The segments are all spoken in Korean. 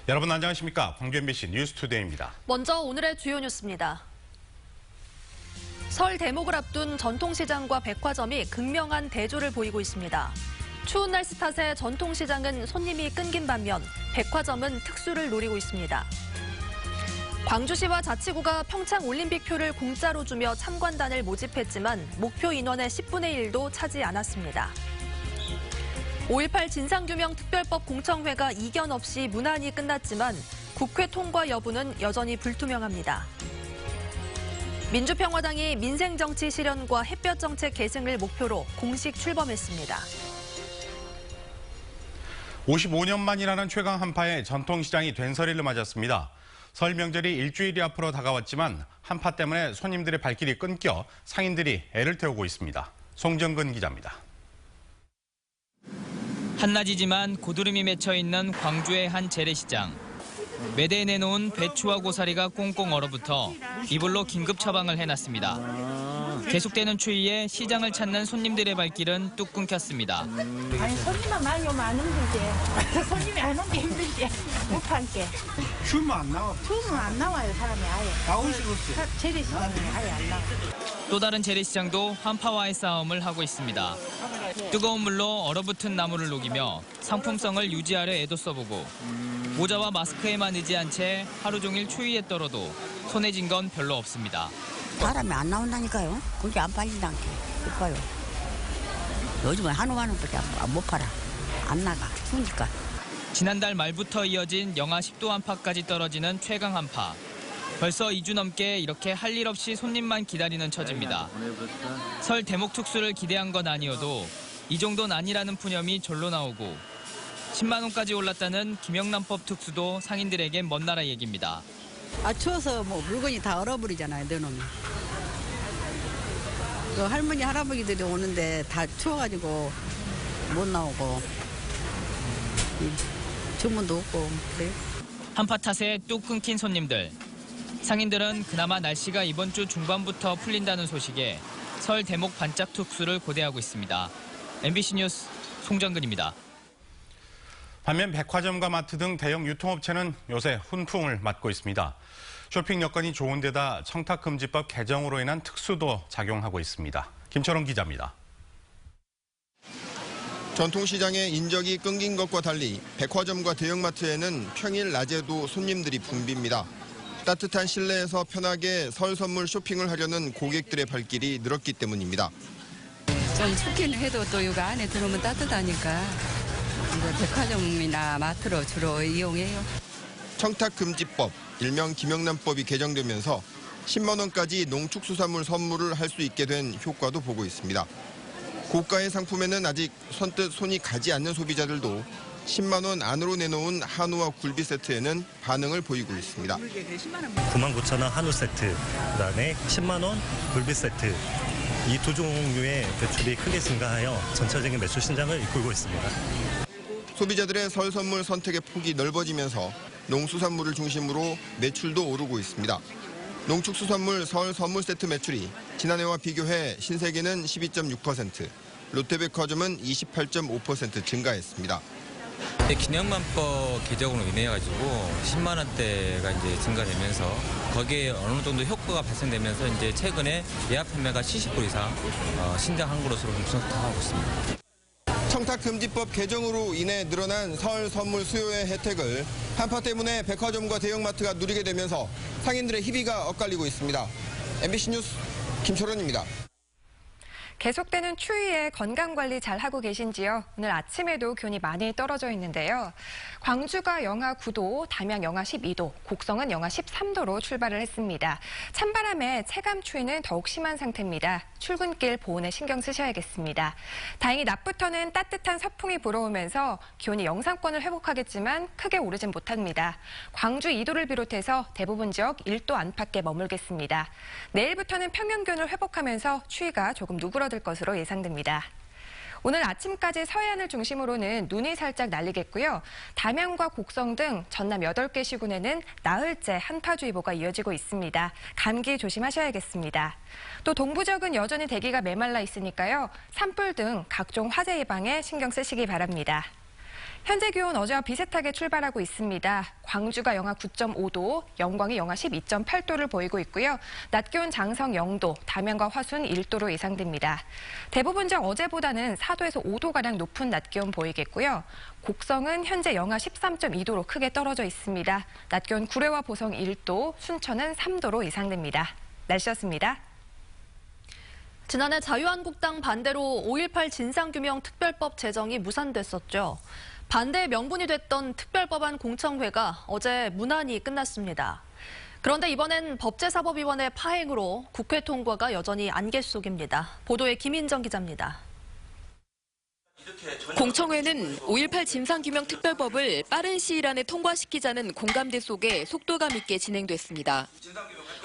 여러분 안녕하십니까? 광주 MBC 뉴스투데이입니다. 먼저 오늘의 주요 뉴스입니다. 설 대목을 앞둔 전통시장과 백화점이 극명한 대조를 보이고 있습니다. 추운 날씨 탓에 전통시장은 손님이 끊긴 반면 백화점은 특수를 노리고 있습니다. 광주시와 자치구가 평창올림픽표를 공짜로 주며 참관단을 모집했지만 목표 인원의 10분의 1도 차지 않았습니다. 5.18 진상규명특별법 공청회가 이견 없이 무난히 끝났지만 국회 통과 여부는 여전히 불투명합니다. 민주평화당이 민생정치 실현과 햇볕정책 계승을 목표로 공식 출범했습니다. 55년 만이라는 최강 한파에 전통시장이 된서리를 맞았습니다. 설 명절이 일주일이 앞으로 다가왔지만 한파 때문에 손님들의 발길이 끊겨 상인들이 애를 태우고 있습니다. 송정근 기자입니다. 한낮이지만 고드름이 맺혀있는 광주의 한 재래시장. 매대에 내놓은 배추와 고사리가 꽁꽁 얼어붙어 이불로 긴급 처방을 해놨습니다. 계속되는 추위에 시장을 찾는 손님들의 발길은 뚝 끊겼습니다. 아니 손님만 많이 오면 안 힘들지. 손님이 안 오면 힘들지. 못 팔게. 추우면 안 나와. 추우면 안 나와요 사람이 아예. 나올 수가 없어요. 재래시장이 아예 안 나와. 또 다른 재래시장도 한파와의 싸움을 하고 있습니다. 뜨거운 물로 얼어붙은 나무를 녹이며 상품성을 유지하려 애도 써보고 모자와 마스크에만 의지한 채 하루 종일 추위에 떨어도 손에 쥔 건 별로 없습니다. 사람이 안 나온다니까요. 그게 안 팔린다는 게 이뻐요. 요즘은 한우밖에 못 팔아. 안 나가. 추우니까. 지난달 말부터 이어진 영하 10도 안팎까지 떨어지는 최강 한파. 벌써 2주 넘게 이렇게 할 일 없이 손님만 기다리는 처지입니다. 설 대목 특수를 기대한 건 아니어도 이 정도는 아니라는 푸념이 절로 나오고 10만 원까지 올랐다는 김영란법 특수도 상인들에겐 먼 나라 얘기입니다. 추워서 물건이 다 얼어버리잖아요, 내놓으면. 할머니, 할아버지들이 오는데 다 추워가지고 못 나오고 주문도 없고 그래요. 한파 탓에 뚝 끊긴 손님들. 상인들은 그나마 날씨가 이번 주 중반부터 풀린다는 소식에 설 대목 반짝 특수를 고대하고 있습니다. MBC 뉴스 송정근입니다. 반면 백화점과 마트 등 대형 유통업체는 요새 훈풍을 맞고 있습니다. 쇼핑 여건이 좋은 데다 청탁금지법 개정으로 인한 특수도 작용하고 있습니다. 김철원 기자입니다. 전통시장의 인적이 끊긴 것과 달리 백화점과 대형마트에는 평일 낮에도 손님들이 붐빕니다. 따뜻한 실내에서 편하게 설 선물 쇼핑을 하려는 고객들의 발길이 늘었기 때문입니다. 좀 춥기는 해도 또 이거 안에 들어오면 따뜻하니까 이제 백화점이나 마트로 주로 이용해요. 청탁금지법, 일명 김영란법이 개정되면서 10만 원까지 농축수산물 선물을 할 수 있게 된 효과도 보고 있습니다. 고가의 상품에는 아직 선뜻 손이 가지 않는 소비자들도 10만 원 안으로 내놓은 한우와 굴비 세트에는 반응을 보이고 있습니다. 99,000원 한우 세트, 그다음에 10만 원 굴비 세트. 이 두 종류의 매출이 크게 증가하여 전체적인 매출 신장을 이끌고 있습니다. 소비자들의 설 선물 선택의 폭이 넓어지면서 농수산물을 중심으로 매출도 오르고 있습니다. 농축수산물 설 선물 세트 매출이 지난해와 비교해 신세계는 12.6%, 롯데백화점은 28.5% 증가했습니다. 김영란법 개정으로 인해 가지고 10만 원대가 이제 증가되면서 거기에 어느 정도 효과가 발생되면서 이제 최근에 예약 판매가 70% 이상 신장한 것으로 분석하고 있습니다. 청탁금지법 개정으로 인해 늘어난 설 선물 수요의 혜택을 한파 때문에 백화점과 대형마트가 누리게 되면서 상인들의 희비가 엇갈리고 있습니다. MBC 뉴스 김철원입니다. 계속되는 추위에 건강관리 잘 하고 계신지요? 오늘 아침에도 기온이 많이 떨어져 있는데요. 광주가 영하 9도, 담양 영하 12도, 곡성은 영하 13도로 출발을 했습니다. 찬바람에 체감 추위는 더욱 심한 상태입니다. 출근길 보온에 신경 쓰셔야겠습니다. 다행히 낮부터는 따뜻한 서풍이 불어오면서 기온이 영상권을 회복하겠지만 크게 오르진 못합니다. 광주 2도를 비롯해서 대부분 지역 1도 안팎에 머물겠습니다. 내일부터는 평년 기온을 회복하면서 추위가 조금 누그러들 것으로 예상됩니다. 오늘 아침까지 서해안을 중심으로는 눈이 살짝 날리겠고요. 담양과 곡성 등 전남 8개 시군에는 나흘째 한파주의보가 이어지고 있습니다. 감기 조심하셔야겠습니다. 또 동부 지역은 여전히 대기가 메말라 있으니까요. 산불 등 각종 화재 예방에 신경 쓰시기 바랍니다. 현재 기온 어제와 비슷하게 출발하고 있습니다. 광주가 영하 9.5도, 영광이 영하 12.8도를 보이고 있고요. 낮 기온 장성 0도, 담양과 화순 1도로 예상됩니다. 대부분 중 어제보다는 4도에서 5도가량 높은 낮 기온 보이겠고요. 곡성은 현재 영하 13.2도로 크게 떨어져 있습니다. 낮 기온 구례와 보성 1도, 순천은 3도로 예상됩니다. 날씨였습니다. 지난해 자유한국당 반대로 5.18 진상규명 특별법 제정이 무산됐었죠. 반대의 명분이 됐던 특별법안 공청회가 어제 무난히 끝났습니다. 그런데 이번엔 법제사법위원회 파행으로 국회 통과가 여전히 안개 속입니다. 보도에 김인정 기자입니다. 공청회는 5.18 진상규명 특별법을 빠른 시일 안에 통과시키자는 공감대 속에 속도감 있게 진행됐습니다.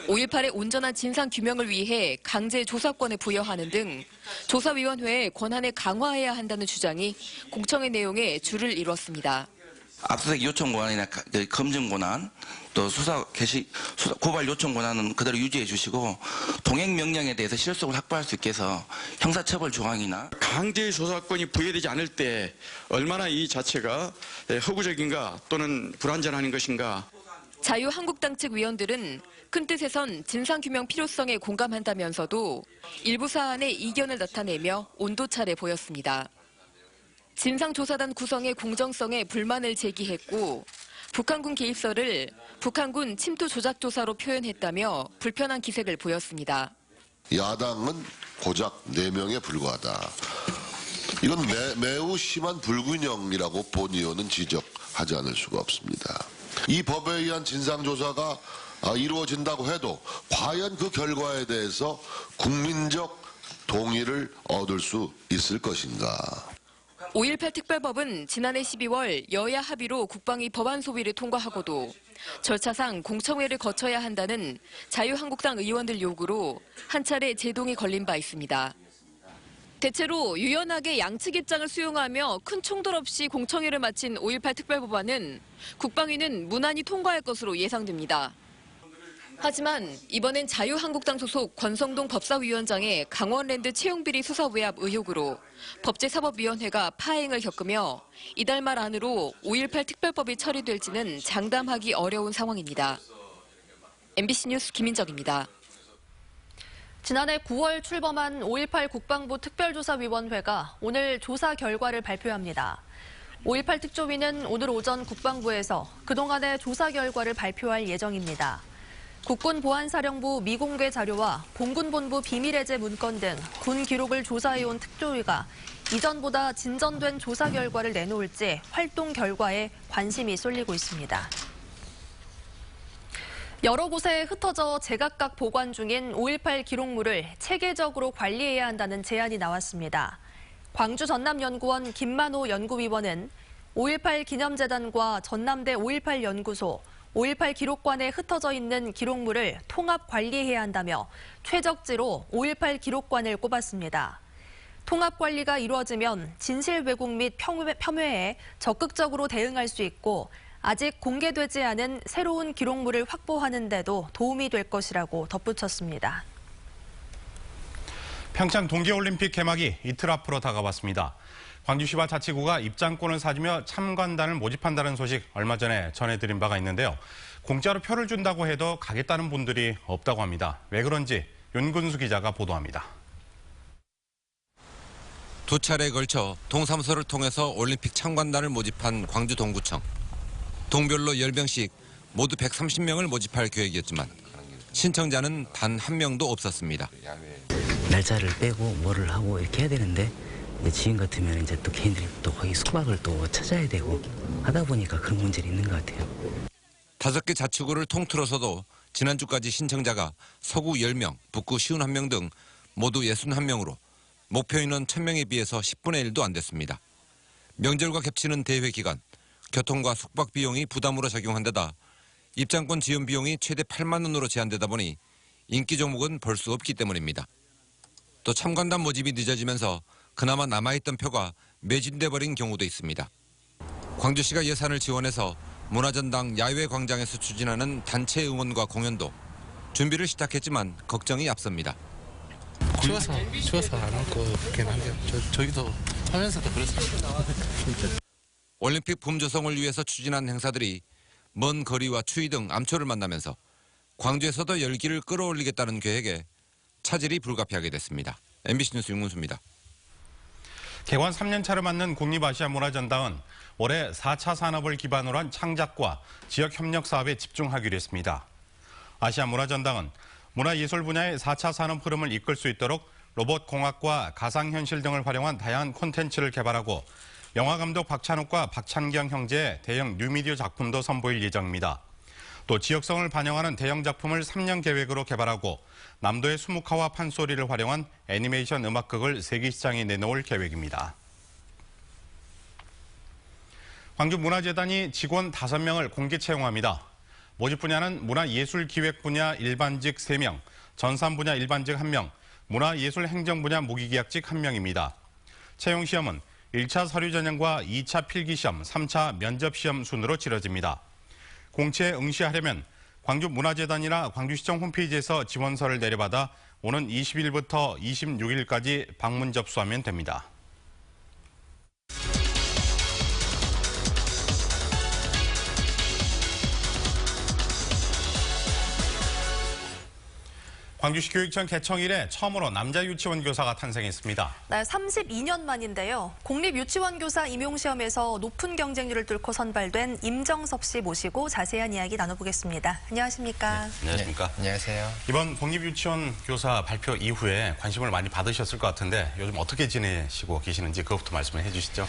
5.18의 온전한 진상규명을 위해 강제 조사권을 부여하는 등 조사위원회의 권한을 강화해야 한다는 주장이 공청회 내용에 줄을 이뤘습니다. 압수수색 요청 권한이나 검증 권한, 또 고발 요청 권한은 그대로 유지해 주시고 동행 명령에 대해서 실속을 확보할 수 있게 해서 형사처벌 조항이나 강제 조사권이 부여되지 않을 때 얼마나 이 자체가 허구적인가 또는 불완전한 것인가. 자유한국당 측 위원들은 큰 뜻에선 진상규명 필요성에 공감한다면서도 일부 사안에 이견을 나타내며 온도차를 보였습니다. 진상조사단 구성의 공정성에 불만을 제기했고 북한군 개입설을 북한군 침투 조작 조사로 표현했다며 불편한 기색을 보였습니다. 야당은 고작 4명에 불과하다. 이건 매우 심한 불균형이라고 본 의원은 지적하지 않을 수가 없습니다. 이 법에 의한 진상조사가 이루어진다고 해도 과연 그 결과에 대해서 국민적 동의를 얻을 수 있을 것인가. 5.18 특별법은 지난해 12월 여야 합의로 국방위 법안 소위를 통과하고도 절차상 공청회를 거쳐야 한다는 자유한국당 의원들 요구로 한 차례 제동이 걸린 바 있습니다. 대체로 유연하게 양측 입장을 수용하며 큰 충돌 없이 공청회를 마친 5.18 특별법안은 국방위는 무난히 통과할 것으로 예상됩니다. 하지만 이번엔 자유한국당 소속 권성동 법사위원장의 강원랜드 채용비리 수사 외압 의혹으로 법제사법위원회가 파행을 겪으며 이달 말 안으로 5.18 특별법이 처리될지는 장담하기 어려운 상황입니다. MBC 뉴스 김인정입니다. 지난해 9월 출범한 5.18 국방부 특별조사위원회가 오늘 조사 결과를 발표합니다. 5.18 특조위는 오늘 오전 국방부에서 그동안의 조사 결과를 발표할 예정입니다. 국군보안사령부 미공개 자료와 공군본부 비밀해제 문건 등 군 기록을 조사해온 특조위가 이전보다 진전된 조사 결과를 내놓을지 활동 결과에 관심이 쏠리고 있습니다. 여러 곳에 흩어져 제각각 보관 중인 5.18 기록물을 체계적으로 관리해야 한다는 제안이 나왔습니다. 광주 전남연구원 김만호 연구위원은 5.18 기념재단과 전남대 5.18 연구소, 5.18 기록관에 흩어져 있는 기록물을 통합 관리해야 한다며 최적지로 5.18 기록관을 꼽았습니다. 통합 관리가 이루어지면 진실 왜곡 및 폄훼에 적극적으로 대응할 수 있고 아직 공개되지 않은 새로운 기록물을 확보하는 데도 도움이 될 것이라고 덧붙였습니다. 평창 동계올림픽 개막이 이틀 앞으로 다가왔습니다. 광주시와 자치구가 입장권을 사주며 참관단을 모집한다는 소식 얼마 전에 전해드린 바가 있는데요. 공짜로 표를 준다고 해도 가겠다는 분들이 없다고 합니다. 왜 그런지 윤근수 기자가 보도합니다. 두 차례에 걸쳐 동사무소를 통해서 올림픽 참관단을 모집한 광주 동구청. 동별로 10명씩 모두 130명을 모집할 계획이었지만 신청자는 단 한 명도 없었습니다. 날짜를 빼고 뭐를 하고 이렇게 해야 되는데 지금 같으면 이제 또 개인들이 또 거기 숙박을 또 찾아야 되고 하다 보니까 그런 문제가 있는 것 같아요. 5개 자치구를 통틀어서도 지난주까지 신청자가 서구 10명, 북구 51명 등 모두 61명으로 목표 인원 1000명에 비해서 10분의 1도 안 됐습니다. 명절과 겹치는 대회 기간, 교통과 숙박 비용이 부담으로 작용한 데다 입장권 지원 비용이 최대 8만 원으로 제한되다 보니 인기 종목은 볼 수 없기 때문입니다. 또 참관단 모집이 늦어지면서 그나마 남아있던 표가 매진돼 버린 경우도 있습니다. 광주시가 예산을 지원해서 문화전당 야외 광장에서 추진하는 단체 응원과 공연도 준비를 시작했지만 걱정이 앞섭니다. 추워서 안 올 것 같긴 한데요. 저기도 하면서도 그렇습니다. 올림픽 봄 조성을 위해서 추진한 행사들이 먼 거리와 추위 등 암초를 만나면서 광주에서도 열기를 끌어올리겠다는 계획에 차질이 불가피하게 됐습니다. MBC 뉴스 윤문수입니다. 개관 3년차를 맞는 국립아시아문화전당은 올해 4차 산업을 기반으로 한 창작과 지역협력 사업에 집중하기로 했습니다. 아시아문화전당은 문화예술 분야의 4차 산업 흐름을 이끌 수 있도록 로봇공학과 가상현실 등을 활용한 다양한 콘텐츠를 개발하고 영화감독 박찬욱과 박찬경 형제의 대형 뉴미디어 작품도 선보일 예정입니다. 또 지역성을 반영하는 대형 작품을 3년 계획으로 개발하고 남도의 수묵화와 판소리를 활용한 애니메이션 음악극을 세계시장에 내놓을 계획입니다. 광주문화재단이 직원 5명을 공개 채용합니다. 모집 분야는 문화예술기획 분야 일반직 3명, 전산 분야 일반직 1명, 문화예술행정 분야 무기계약직 1명입니다. 채용 시험은 1차 서류 전형과 2차 필기시험, 3차 면접시험 순으로 치러집니다. 공채에 응시하려면 광주문화재단이나 광주시청 홈페이지에서 지원서를 내려받아 오는 20일부터 26일까지 방문 접수하면 됩니다. 광주시 교육청 개청 이래 처음으로 남자 유치원 교사가 탄생했습니다. 네, 32년 만인데요. 공립유치원 교사 임용시험에서 높은 경쟁률을 뚫고 선발된 임정섭 씨 모시고 자세한 이야기 나눠보겠습니다. 안녕하십니까? 네, 안녕하십니까? 네, 안녕하세요. 이번 공립유치원 교사 발표 이후에 관심을 많이 받으셨을 것 같은데 요즘 어떻게 지내시고 계시는지 그것부터 말씀을 해주시죠.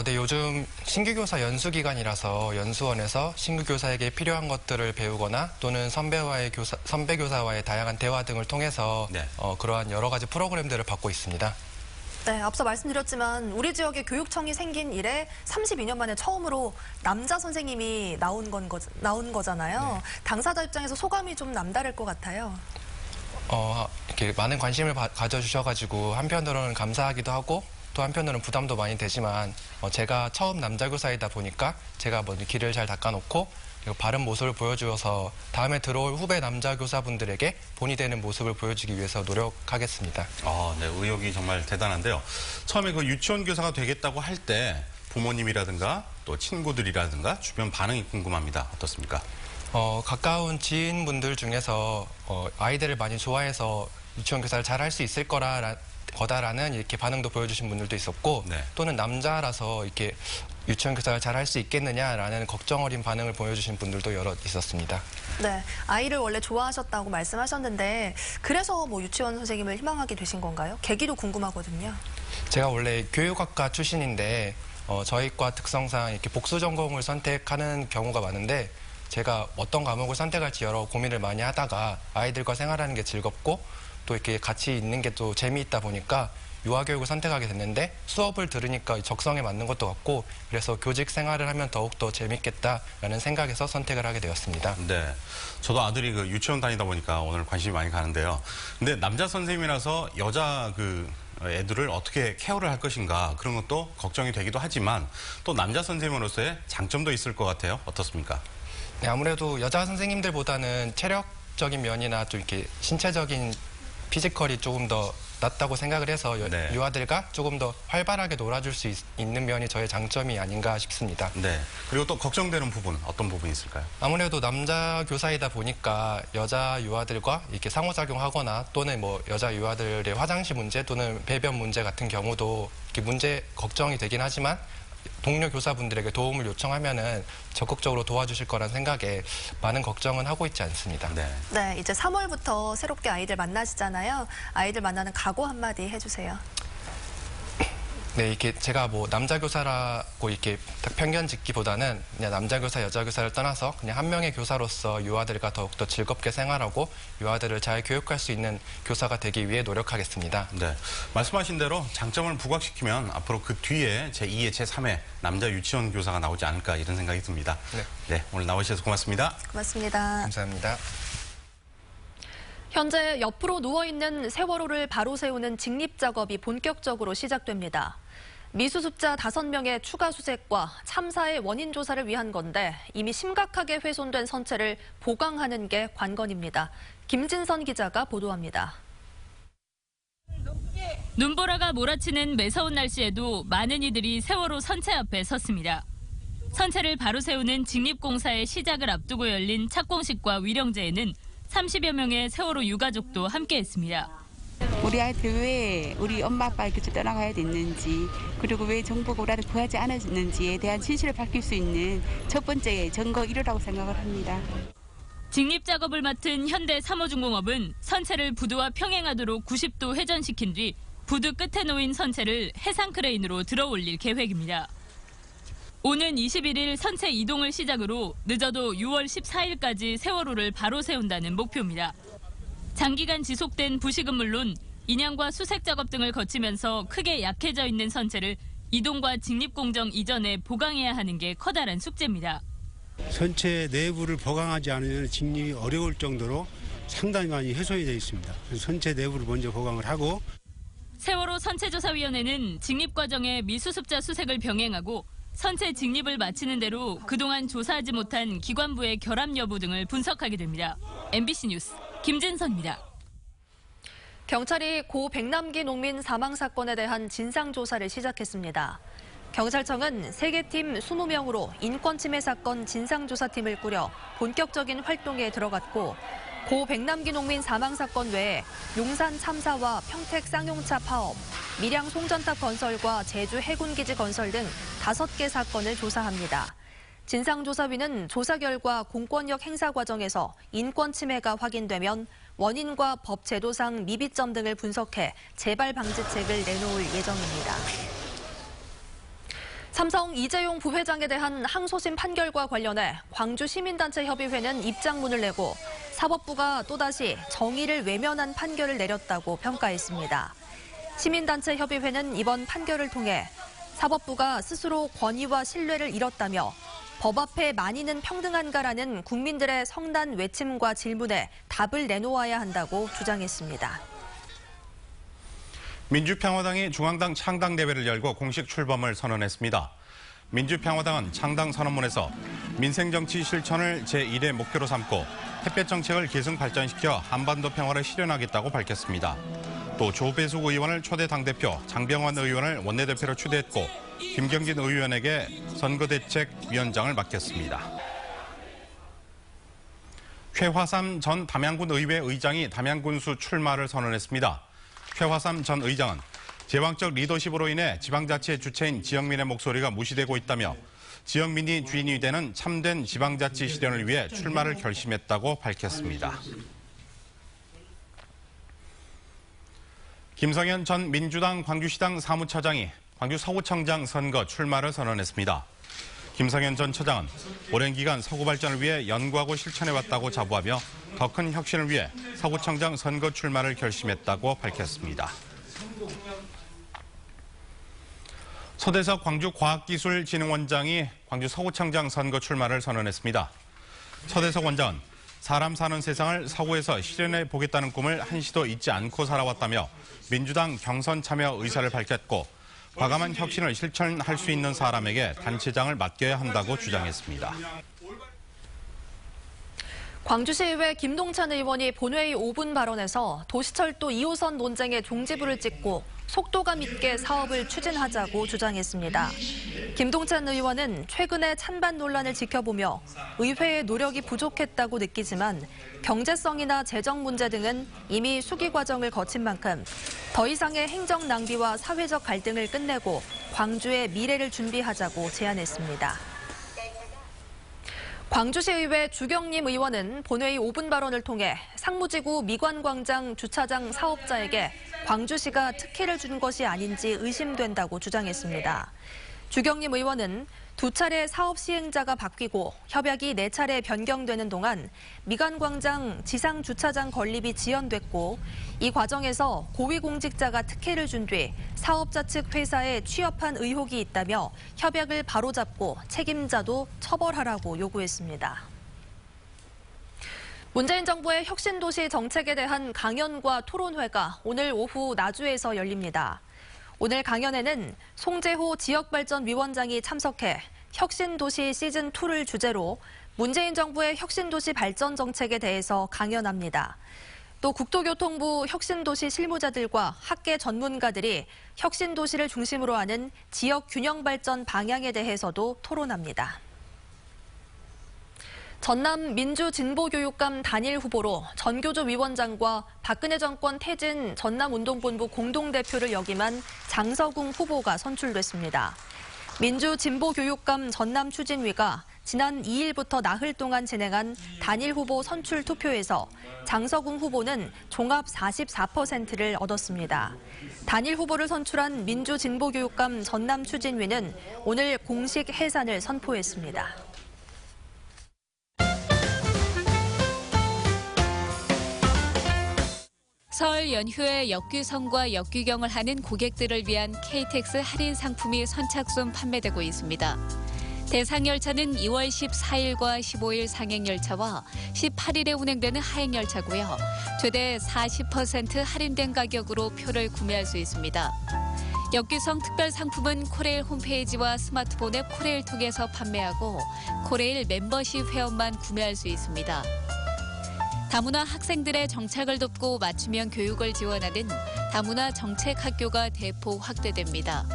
네, 요즘 신규 교사 연수 기간이라서 연수원에서 신규 교사에게 필요한 것들을 배우거나 또는 선배 교사와의 다양한 대화 등을 통해서 그러한 여러 가지 프로그램들을 받고 있습니다. 네, 앞서 말씀드렸지만 우리 지역에 교육청이 생긴 이래 32년 만에 처음으로 남자 선생님이 나온 거잖아요. 네. 당사자 입장에서 소감이 좀 남다를 것 같아요. 이렇게 많은 관심을 가져주셔가지고 한편으로는 감사하기도 하고 또 한편으로는 부담도 많이 되지만 제가 처음 남자 교사이다 보니까 제가 먼저 길을 잘 닦아놓고 그리고 바른 모습을 보여주어서 다음에 들어올 후배 남자 교사분들에게 본이 되는 모습을 보여주기 위해서 노력하겠습니다. 네, 의욕이 정말 대단한데요. 처음에 그 유치원 교사가 되겠다고 할 때 부모님이라든가 또 친구들이라든가 주변 반응이 궁금합니다. 어떻습니까? 가까운 지인분들 중에서 아이들을 많이 좋아해서 유치원 교사를 잘 할 수 있을 거다라는 이렇게 반응도 보여주신 분들도 있었고 또는 남자라서 이렇게 유치원 교사를 잘 할 수 있겠느냐라는 걱정 어린 반응을 보여주신 분들도 여러 있었습니다. 네, 아이를 원래 좋아하셨다고 말씀하셨는데 그래서 뭐 유치원 선생님을 희망하게 되신 건가요? 계기도 궁금하거든요. 제가 원래 교육학과 출신인데 저희 과 특성상 이렇게 복수 전공을 선택하는 경우가 많은데 제가 어떤 과목을 선택할지 여러 고민을 많이 하다가 아이들과 생활하는 게 즐겁고 또 이렇게 같이 있는 게 또 재미있다 보니까 유아교육을 선택하게 됐는데 수업을 들으니까 적성에 맞는 것도 같고 그래서 교직 생활을 하면 더욱더 재밌겠다라는 생각에서 선택을 하게 되었습니다. 네, 저도 아들이 그 유치원 다니다 보니까 오늘 관심이 많이 가는데요. 근데 남자 선생님이라서 여자 애들을 어떻게 케어를 할 것인가 그런 것도 걱정이 되기도 하지만 또 남자 선생님으로서의 장점도 있을 것 같아요. 어떻습니까? 네, 아무래도 여자 선생님들보다는 체력적인 면이나 좀 이렇게 신체적인 피지컬이 조금 더 낫다고 생각을 해서 유아들과 조금 더 활발하게 놀아줄 수 있는 면이 저의 장점이 아닌가 싶습니다. 네. 그리고 또 걱정되는 부분 어떤 부분이 있을까요? 아무래도 남자 교사이다 보니까 여자 유아들과 이렇게 상호작용하거나 또는 뭐 여자 유아들의 화장실 문제 또는 배변 문제 같은 경우도 이렇게 문제 걱정이 되긴 하지만 동료 교사분들에게 도움을 요청하면은 적극적으로 도와주실 거란 생각에 많은 걱정은 하고 있지 않습니다. 네, 이제 3월부터 새롭게 아이들 만나시잖아요. 아이들 만나는 각오 한마디 해주세요. 네, 이렇게 제가 뭐 남자 교사라고 이렇게 딱 편견 짓기보다는 그냥 남자 교사, 여자 교사를 떠나서 그냥 한 명의 교사로서 유아들과 더욱더 즐겁게 생활하고 유아들을 잘 교육할 수 있는 교사가 되기 위해 노력하겠습니다. 네, 말씀하신 대로 장점을 부각시키면 앞으로 그 뒤에 제2회, 제3회 남자 유치원 교사가 나오지 않을까 이런 생각이 듭니다. 네, 오늘 나오셔서 고맙습니다. 고맙습니다. 감사합니다. 현재 옆으로 누워있는 세월호를 바로 세우는 직립 작업이 본격적으로 시작됩니다. 미수습자 5명의 추가 수색과 참사의 원인 조사를 위한 건데 이미 심각하게 훼손된 선체를 보강하는 게 관건입니다. 김진선 기자가 보도합니다. 눈보라가 몰아치는 매서운 날씨에도 많은 이들이 세월호 선체 앞에 섰습니다. 선체를 바로 세우는 직립공사의 시작을 앞두고 열린 착공식과 위령제에는 30여 명의 세월호 유가족도 함께했습니다. 우리 아이들 왜 우리 엄마 아빠 이렇게 떠나가야 됐는지, 그리고 왜 정부가 우리를 구하지 않았는지에 대한 진실을 밝힐 수 있는 첫 번째 증거 1호라고 생각을 합니다. 직립 작업을 맡은 현대 3호중공업은 선체를 부두와 평행하도록 90도 회전시킨 뒤 부두 끝에 놓인 선체를 해상 크레인으로 들어 올릴 계획입니다. 오는 21일 선체 이동을 시작으로 늦어도 6월 14일까지 세월호를 바로 세운다는 목표입니다. 장기간 지속된 부식은 물론 인양과 수색 작업 등을 거치면서 크게 약해져 있는 선체를 이동과 직립 공정 이전에 보강해야 하는 게 커다란 숙제입니다. 선체 내부를 보강하지 않으면 직립이 어려울 정도로 상당히 많이 훼손이 되어 있습니다. 그래서 선체 내부를 먼저 보강을 하고 세월호 선체조사위원회는 직립 과정에 미수습자 수색을 병행하고 선체 직립을 마치는 대로 그동안 조사하지 못한 기관부의 결합 여부 등을 분석하게 됩니다. MBC 뉴스 김진선입니다. 경찰이 고 백남기 농민 사망 사건에 대한 진상조사를 시작했습니다. 경찰청은 3개 팀 20명으로 인권침해 사건 진상조사팀을 꾸려 본격적인 활동에 들어갔고 고 백남기 농민 사망 사건 외에 용산 참사와 평택 쌍용차 파업, 밀양 송전탑 건설과 제주 해군기지 건설 등 5개 사건을 조사합니다. 진상조사위는 조사 결과 공권력 행사 과정에서 인권 침해가 확인되면 원인과 법 제도상 미비점 등을 분석해 재발 방지책을 내놓을 예정입니다. 삼성 이재용 부회장에 대한 항소심 판결과 관련해 광주시민단체협의회는 입장문을 내고 사법부가 또다시 정의를 외면한 판결을 내렸다고 평가했습니다. 시민단체협의회는 이번 판결을 통해 사법부가 스스로 권위와 신뢰를 잃었다며 법 앞에 만인은 평등한가라는 국민들의 성난 외침과 질문에 답을 내놓아야 한다고 주장했습니다. 민주평화당이 중앙당 창당대회를 열고 공식 출범을 선언했습니다. 민주평화당은 창당 선언문에서 민생정치 실천을 제1의 목표로 삼고 햇볕 정책을 계승 발전시켜 한반도 평화를 실현하겠다고 밝혔습니다. 또 조배숙 의원을 초대 당대표, 장병환 의원을 원내대표로 추대했고 김경진 의원에게 선거대책위원장을 맡겼습니다. 최화삼 전 담양군 의회 의장이 담양군수 출마를 선언했습니다. 최화삼 전 의장은 제왕적 리더십으로 인해 지방자치 주체인 지역민의 목소리가 무시되고 있다며 지역민이 주인이 되는 참된 지방자치 실현을 위해 출마를 결심했다고 밝혔습니다. 김성현 전 민주당 광주시당 사무처장이 광주 서구청장 선거 출마를 선언했습니다. 김성현 전 처장은 오랜 기간 서구 발전을 위해 연구하고 실천해왔다고 자부하며 더 큰 혁신을 위해 서구청장 선거 출마를 결심했다고 밝혔습니다. 서대석 광주과학기술진흥원장이 광주 서구청장 선거 출마를 선언했습니다. 서대석 원장은 사람 사는 세상을 서구에서 실현해 보겠다는 꿈을 한시도 잊지 않고 살아왔다며 민주당 경선 참여 의사를 밝혔고 과감한 혁신을 실천할 수 있는 사람에게 단체장을 맡겨야 한다고 주장했습니다. 광주시의회 김동찬 의원이 본회의 5분 발언에서 도시철도 2호선 논쟁에 종지부를 찍고 속도감 있게 사업을 추진하자고 주장했습니다. 김동찬 의원은 최근의 찬반 논란을 지켜보며 의회의 노력이 부족했다고 느끼지만 경제성이나 재정 문제 등은 이미 수기 과정을 거친 만큼 더 이상의 행정 낭비와 사회적 갈등을 끝내고 광주의 미래를 준비하자고 제안했습니다. 광주시의회 주경림 의원은 본회의 5분 발언을 통해 상무지구 미관광장 주차장 사업자에게 광주시가 특혜를 준 것이 아닌지 의심된다고 주장했습니다. 주경림 의원은 2차례 사업 시행자가 바뀌고 협약이 4차례 변경되는 동안 미관광장 지상 주차장 건립이 지연됐고 이 과정에서 고위공직자가 특혜를 준 뒤 사업자 측 회사에 취업한 의혹이 있다며 협약을 바로잡고 책임자도 처벌하라고 요구했습니다. 문재인 정부의 혁신도시 정책에 대한 강연과 토론회가 오늘 오후 나주에서 열립니다. 오늘 강연에는 송재호 지역발전위원장이 참석해 혁신도시 시즌2를 주제로 문재인 정부의 혁신도시 발전 정책에 대해서 강연합니다. 또 국토교통부 혁신도시 실무자들과 학계 전문가들이 혁신도시를 중심으로 하는 지역 균형 발전 방향에 대해서도 토론합니다. 전남 민주진보교육감 단일 후보로 전교조 위원장과 박근혜 정권 퇴진 전남운동본부 공동대표를 역임한 장서궁 후보가 선출됐습니다. 민주진보교육감 전남추진위가 지난 2일부터 나흘 동안 진행한 단일 후보 선출 투표에서 장서궁 후보는 종합 44%를 얻었습니다. 단일 후보를 선출한 민주진보교육감 전남추진위는 오늘 공식 해산을 선포했습니다. 설 연휴에 역귀성과 역귀경을 하는 고객들을 위한 KTX 할인 상품이 선착순 판매되고 있습니다. 대상 열차는 2월 14일과 15일 상행 열차와 18일에 운행되는 하행 열차고요. 최대 40% 할인된 가격으로 표를 구매할 수 있습니다. 역귀성 특별 상품은 코레일 홈페이지와 스마트폰 앱 코레일 통해서 판매하고 코레일 멤버십 회원만 구매할 수 있습니다. 다문화 학생들의 정착을 돕고 맞춤형 교육을 지원하는 다문화 정책학교가 대폭 확대됩니다.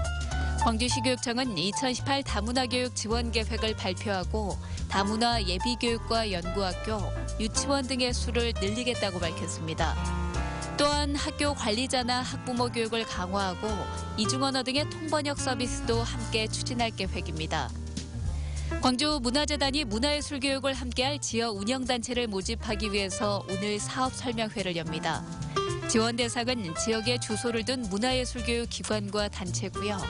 광주시 교육청은 2018 다문화 교육 지원 계획을 발표하고 다문화 예비교육과 연구학교, 유치원 등의 수를 늘리겠다고 밝혔습니다. 또한 학교 관리자나 학부모 교육을 강화하고 이중언어 등의 통번역 서비스도 함께 추진할 계획입니다. 광주 문화재단이 문화예술 교육을 함께할 지역 운영단체를 모집하기 위해서 오늘 사업 설명회를 엽니다. 지원 대상은 지역에 주소를 둔 문화예술교육 기관과 단체고요.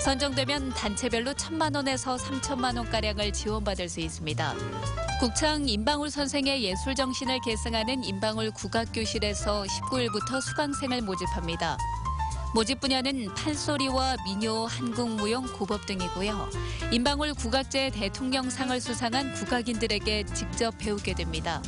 선정되면 단체별로 1,000만 원에서 3,000만 원가량을 지원받을 수 있습니다. 국창 임방울 선생의 예술 정신을 계승하는 임방울 국악교실에서 19일부터 수강생을 모집합니다. 모집 분야는 판소리와 민요, 한국무용, 고법 등이고요. 임방울 국악제 대통령상을 수상한 국악인들에게 직접 배우게 됩니다.